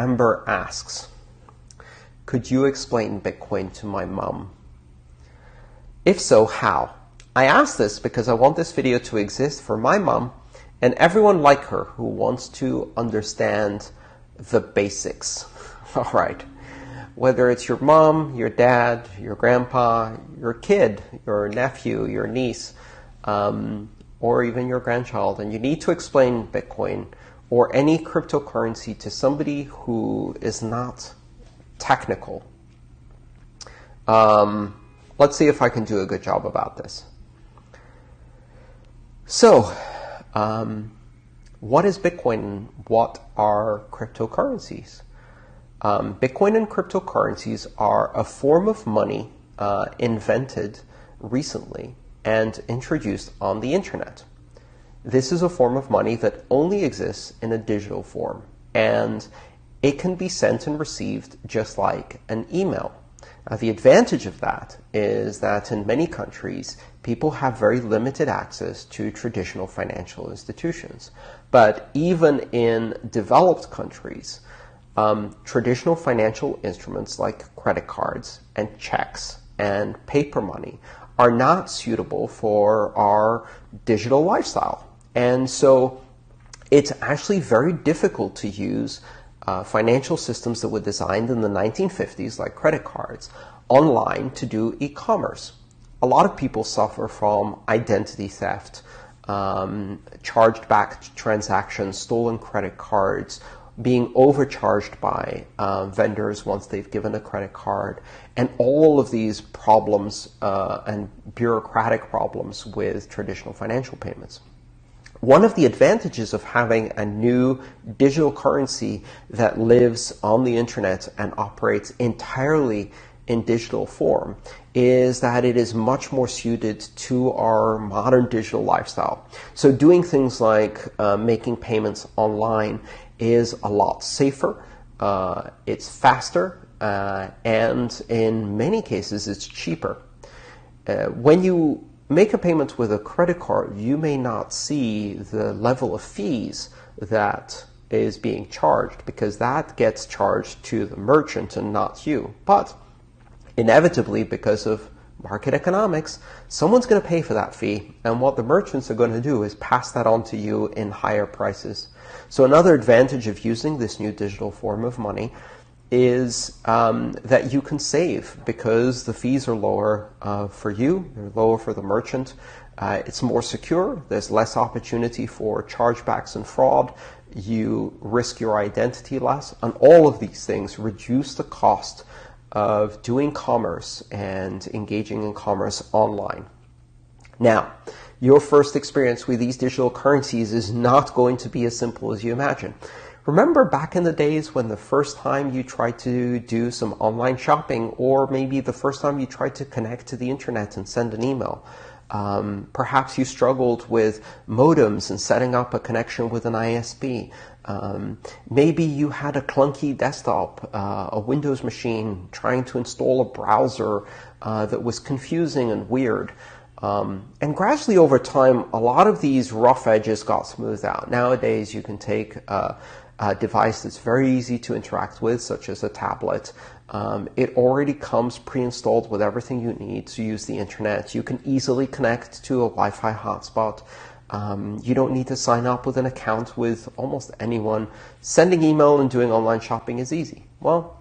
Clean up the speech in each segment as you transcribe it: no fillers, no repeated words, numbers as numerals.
Amber asks, could you explain Bitcoin to my mom? If so, how? I ask this because I want this video to exist for my mom and everyone like her who wants to understand the basics. All right. Whether it's your mom, your dad, your grandpa, your kid, your nephew, your niece, or even your grandchild, and you need to explain Bitcoin or any cryptocurrency to somebody who is not technical. Let's see if I can do a good job about this. So, what is Bitcoin? What are cryptocurrencies? Bitcoin and cryptocurrencies are a form of money invented recently and introduced on the internet. This is a form of money that only exists in a digital form, and it can be sent and received just like an email. The advantage of that is that in many countries, people have very limited access to traditional financial institutions. But even in developed countries, traditional financial instruments like credit cards and checks and paper money are not suitable for our digital lifestyle. And so it's actually very difficult to use financial systems that were designed in the 1950s, like credit cards, online to do e-commerce. A lot of people suffer from identity theft, charged back transactions, stolen credit cards, being overcharged by vendors once they've given a credit card, and all of these problems and bureaucratic problems with traditional financial payments. One of the advantages of having a new digital currency that lives on the internet and operates entirely in digital form is that it is much more suited to our modern digital lifestyle. So doing things like making payments online is a lot safer, it's faster, and in many cases it's cheaper. When you make a payment with a credit card, you may not see the level of fees that is being charged because that gets charged to the merchant and not you. But inevitably, because of market economics, someone's going to pay for that fee, and what the merchants are going to do is pass that on to you in higher prices. So another advantage of using this new digital form of money is that you can save because the fees are lower for you, they're lower for the merchant. It's more secure, there's less opportunity for chargebacks and fraud, you risk your identity less, and all of these things reduce the cost of doing commerce and engaging in commerce online. Now, your first experience with these digital currencies is not going to be as simple as you imagine. Remember back in the days when the first time you tried to do some online shopping, or maybe the first time you tried to connect to the internet and send an email? Perhaps you struggled with modems and setting up a connection with an ISP. Maybe you had a clunky desktop, a Windows machine, trying to install a browser that was confusing and weird. And gradually over time, a lot of these rough edges got smoothed out. Nowadays, you can take a device that's very easy to interact with, such as a tablet. It already comes pre-installed with everything you need to use the internet. You can easily connect to a Wi-Fi hotspot. You don't need to sign up with an account with almost anyone. Sending email and doing online shopping is easy. Well,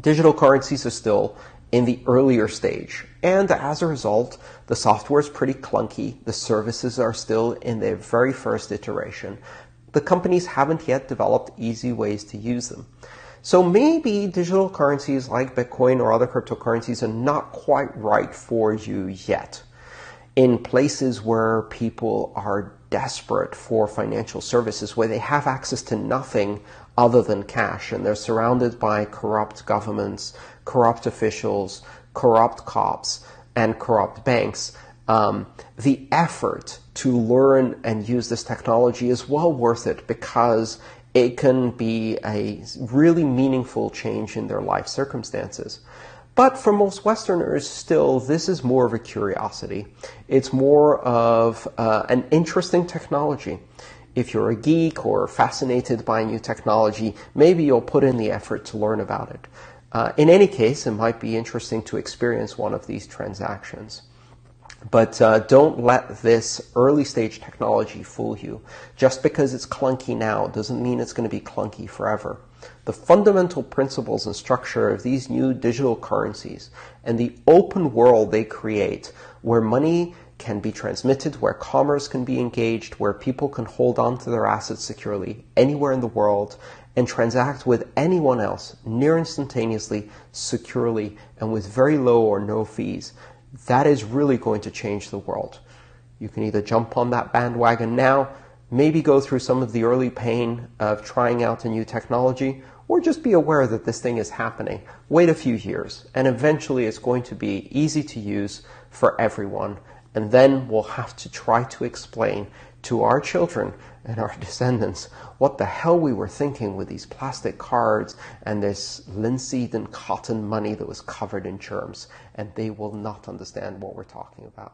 digital currencies are still in the earlier stage, and as a result, the software is pretty clunky. The services are still in their very first iteration. The companies haven't yet developed easy ways to use them. So maybe digital currencies like Bitcoin or other cryptocurrencies are not quite right for you yet. In places where people are desperate for financial services, where they have access to nothing other than cash, and they're surrounded by corrupt governments, corrupt officials, corrupt cops, and corrupt banks, the effort to learn and use this technology is well worth it because it can be a really meaningful change in their life circumstances. But for most Westerners, still, this is more of a curiosity. It's more of an interesting technology. if you're a geek or fascinated by new technology, maybe you'll put in the effort to learn about it. In any case, it might be interesting to experience one of these transactions. But don't let this early stage technology fool you. Just because it's clunky now doesn't mean it's going to be clunky forever. The fundamental principles and structure of these new digital currencies and the open world they create, where money can be transmitted, where commerce can be engaged, where people can hold on to their assets securely anywhere in the world and transact with anyone else near instantaneously, securely, and with very low or no fees, that is really going to change the world. You can either jump on that bandwagon now, maybe go through some of the early pain of trying out a new technology, or just be aware that this thing is happening. Wait a few years, and eventually it's going to be easy to use for everyone. And then we'll have to try to explain to our children and our descendants what the hell we were thinking with these plastic cards and this linseed and cotton money that was covered in germs. And they will not understand what we're talking about.